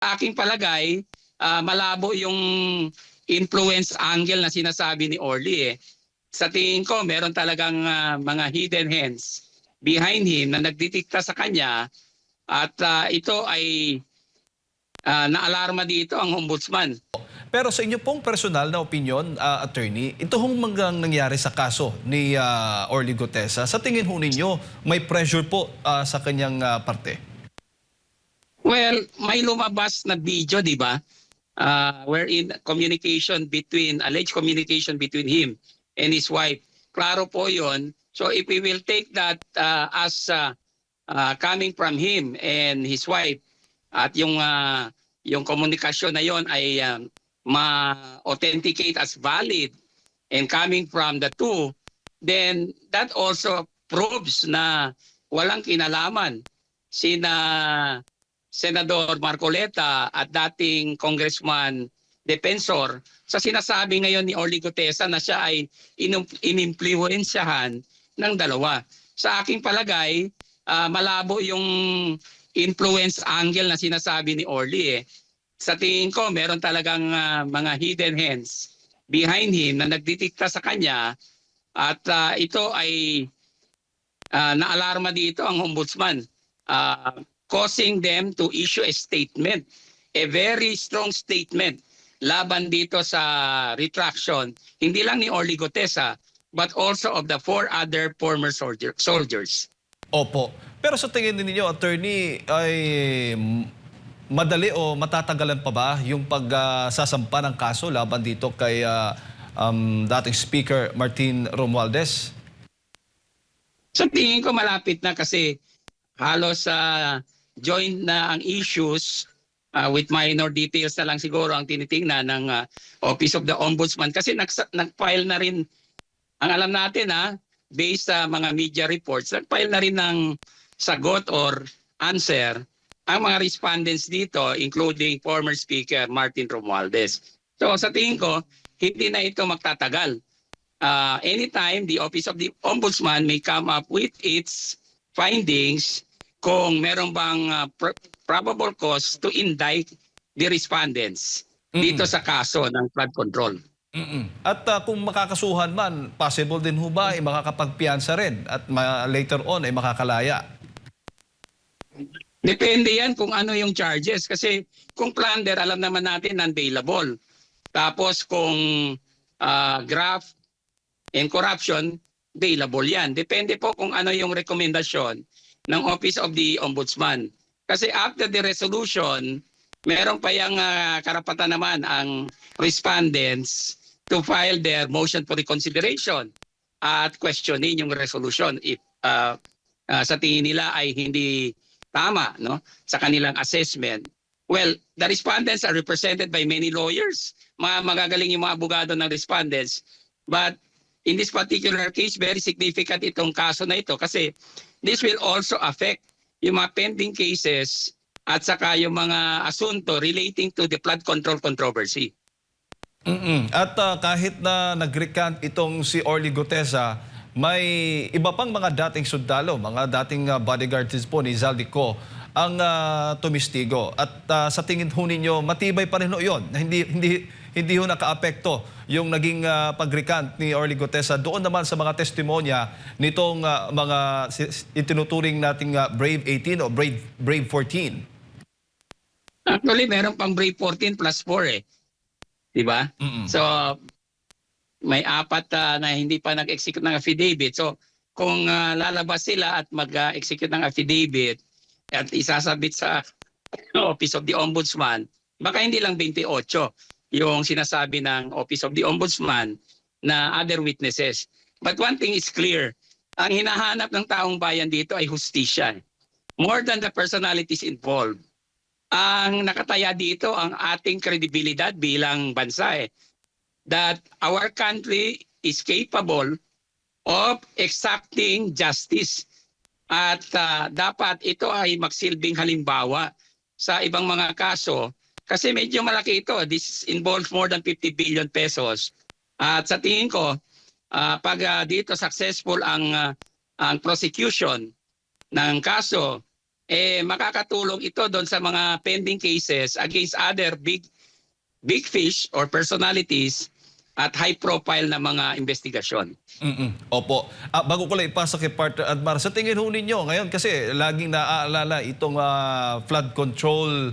Aking palagay, malabo yung influence angle na sinasabi ni Orly eh. Sa tingin ko, meron talagang mga hidden hands behind him na nagdidikta sa kanya at ito ay naalarma dito ang ombudsman. Pero sa inyo pong personal na opinion, attorney, ito hong nangyari sa kaso ni Orly Gutesa, sa tingin ho ninyo, may pressure po sa kanyang parte? Well, may lumabas na video, di ba? Wherein alleged communication between him and his wife. Klaro po yon. So if we will take that as coming from him and his wife, at yung komunikasyon na yon ay ma-authenticate as valid and coming from the two, then that also proves na walang kinalaman sina Senador Marcoleta at dating Congressman Defensor sa sinasabi ngayon ni Orly Gutesa na siya ay inimpluwensyahan ng dalawa. Sa aking palagay, malabo yung influence angle na sinasabi ni Orly eh. Sa tingin ko, meron talagang mga hidden hands behind him na nagdidikta sa kanya at ito ay naalarma dito ang ombudsman, causing them to issue a statement, a very strong statement laban dito sa retraction, hindi lang ni Orly Gutesa, but also of the 4 other former soldiers. Opo. Pero sa tingin ninyo, attorney, ay madali o matatagalan pa ba yung pagsasampa ng kaso laban dito kay dating Speaker Martin Romualdez? Sa tingin ko malapit na kasi halos joint na ang issues with minor details na lang siguro ang tinitingnan ng Office of the Ombudsman kasi nag-file na rin, ang alam natin based sa mga media reports, nag-file na rin ng sagot or answer ang mga respondents dito, including former Speaker Martin Romualdez. So sa tingin ko, hindi na ito magtatagal. Anytime the Office of the Ombudsman may come up with its findings kung meron bang probable cause to indict the respondents dito sa kaso ng flood control. At kung makakasuhan man, possible din ho ba ay makakapagpiyansa rin at later on ay makakalaya? Depende yan kung ano yung charges. Kasi kung plunder, alam naman natin non-bailable. Tapos kung graft and corruption, bailable yan. Depende po kung ano yung rekomendasyon ng Office of the Ombudsman. Kasi after the resolution, meron pa yung karapatan naman ang respondents to file their motion for reconsideration at questioning yung resolution if sa tingin nila ay hindi tama sa kanilang assessment. Well, the respondents are represented by many lawyers. Magagaling yung mga abogado ng respondents. But in this particular case, very significant itong kaso na ito kasi this will also affect yung mga pending cases at saka yung mga asunto relating to the flood control controversy. At kahit na nag-recant itong si Orly Gutesa, may iba pang mga dating sundalo, mga dating bodyguards po ni Zaldico ang tumistigo. At sa tingin ho ninyo, matibay pa rin ho yun. Hindi ho naka-apekto yung naging pag-recant ni Orly Gutesa doon naman sa mga testimonya nitong mga itinuturing nating Brave 18 o Brave 14. Actually, meron pang Brave 14 plus 4 eh. Diba? So, may 4 na hindi pa nag-execute ng affidavit. So, kung lalabas sila at mag-execute ng affidavit at isasabit sa Office of the Ombudsman, baka hindi lang 28 yung sinasabi ng Office of the Ombudsman na other witnesses. But one thing is clear, ang hinahanap ng taong bayan dito ay hustisya. More than the personalities involved. Ang nakataya dito ang ating kredibilidad bilang bansa that our country is capable of exacting justice at dapat ito ay magsilbing halimbawa sa ibang mga kaso kasi medyo malaki ito. This involves more than 50 billion pesos at sa tingin ko pag dito successful ang prosecution ng kaso makakatulong ito doon sa mga pending cases against other big fish or personalities at high profile na mga investigasyon. Opo. Bago ko lang ipasa kay Partner Admar, sa tingin ho ninyo ngayon kasi laging naaalala itong flood control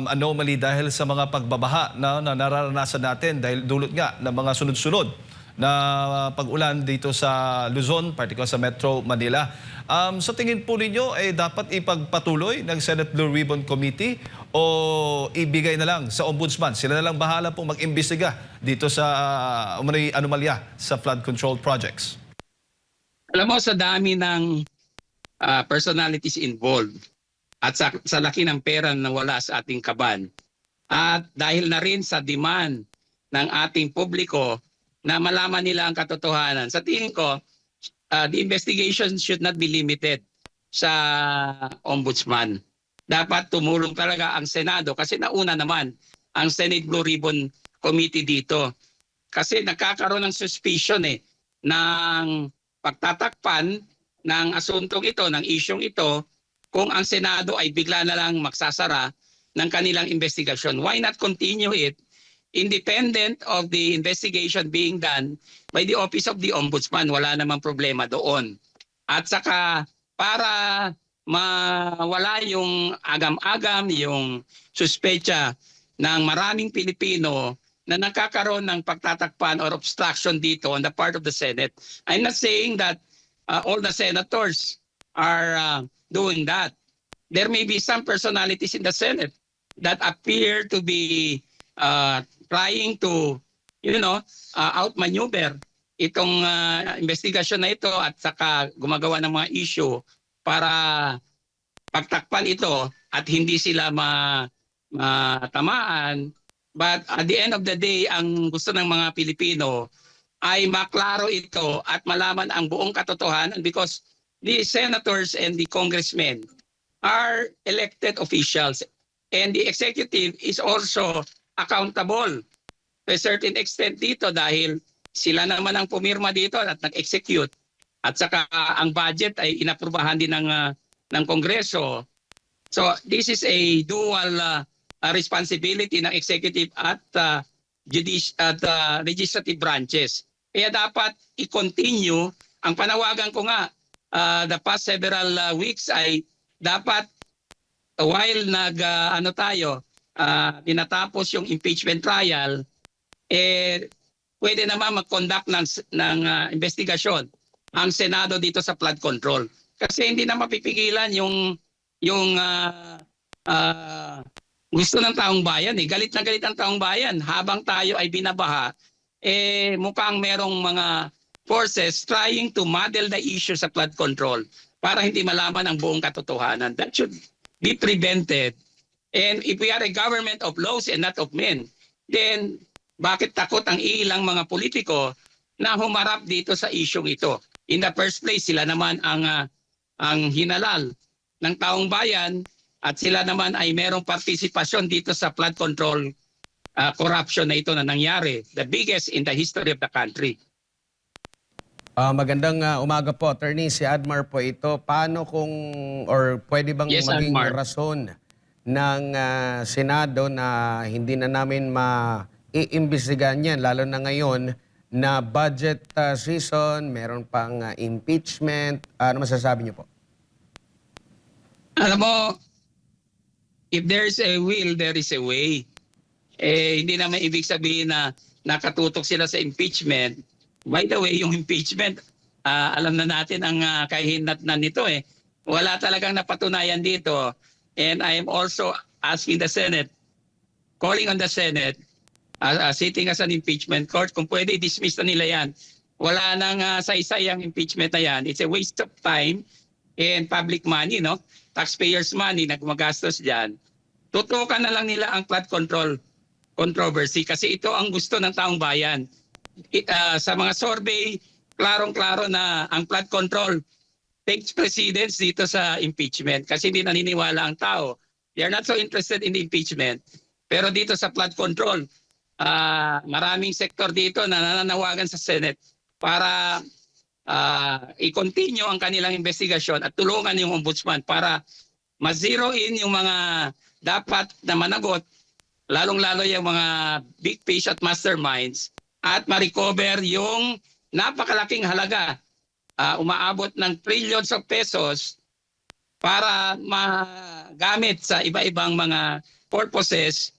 anomaly dahil sa mga pagbabaha na nararanasan natin dahil dulot nga ng mga sunod-sunod na pag-ulan dito sa Luzon, particular sa Metro Manila. Sa tingin po ninyo, dapat ipagpatuloy ng Senate Blue Ribbon Committee o ibigay na lang sa Ombudsman? Sila na lang bahala pong mag-imbestiga dito sa anomalya sa flood control projects. Alam mo, sa dami ng personalities involved at sa laki ng pera na wala sa ating kaban, at dahil na rin sa demand ng ating publiko na malaman nila ang katotohanan, sa tingin ko, the investigation should not be limited sa Ombudsman. Dapat tumulong talaga ang Senado kasi nauna naman ang Senate Blue Ribbon Committee dito. Kasi nagkakaroon ng suspicion ng pagtatakpan ng asuntong ito, ng isyong ito, kung ang Senado ay bigla na lang magsasara ng kanilang investigasyon. Why not continue it independent of the investigation being done by the Office of the Ombudsman? Wala namang problema doon. At saka para mawala yung agam-agam, yung suspecha ng maraming Pilipino na nakakaroon ng pagtatakpan or obstruction dito on the part of the Senate. I'm not saying that all the senators are doing that. There may be some personalities in the Senate that appear to be trying to, outmaneuver itong investigasyon na ito at saka gumagawa ng mga issue para pagtakpan ito at hindi sila matamaan. But at the end of the day, ang gusto ng mga Pilipino ay maklaro ito at malaman ang buong katotohanan because the senators and the congressmen are elected officials and the executive is also accountable to a certain extent dito dahil sila naman ang pumirma dito at nag-execute at saka ang budget ay inaprubahan din ng Kongreso. So this is a dual responsibility ng executive at legislative branches. Kaya dapat i-continue. Ang panawagan ko nga the past several weeks ay dapat while tinatapos yung impeachment trial, pwede naman mag-conduct ng investigasyon ang Senado dito sa flood control. Kasi hindi na mapipigilan yung gusto ng taong bayan. Galit na galit ang taong bayan. Habang tayo ay binabaha, mukhang merong mga forces trying to muddle the issue sa flood control para hindi malaman ang buong katotohanan. That should be prevented. And if we are a government of laws and not of men, then bakit takot ang ilang mga politiko na humarap dito sa isyong ito? In the first place, sila naman ang hinalal ng taong bayan at sila naman ay merong partisipasyon dito sa flood control corruption na ito na nangyari, the biggest in the history of the country. Magandang umaga po, Attorney. Si Admar po ito. Paano pwede bang maging Admar. rason ng Senado na hindi na namin maiimbestigahan yan, lalo na ngayon na budget season, meron pang impeachment. Ano masasabi niyo po? Alam mo, if there's a will, there is a way. Hindi naman ibig sabihin na nakatutok sila sa impeachment. By the way, yung impeachment, alam na natin ang kahinatnan nito Wala talagang napatunayan dito. And I am also asking the Senate, calling on the Senate, sitting as an impeachment court, kung pwede dismiss na nila yan. Wala nang saysay ang impeachment na yan. It's a waste of time and public money, no? Taxpayers' money na gumagastos dyan. Tutukan na lang nila ang flood control controversy kasi ito ang gusto ng taong bayan. Sa mga survey, klarong-klaro na ang flood control takes precedence dito sa impeachment kasi hindi naniniwala ang tao. They are not so interested in the impeachment. Pero dito sa flood control, maraming sektor dito na nananawagan sa Senate para i-continue ang kanilang investigasyon at tulungan yung ombudsman para ma-zero in yung mga dapat na managot, lalong-lalo yung mga big fish at masterminds, at ma-recover yung napakalaking halaga, umaabot ng trillions of pesos para magamit sa iba-ibang mga purposes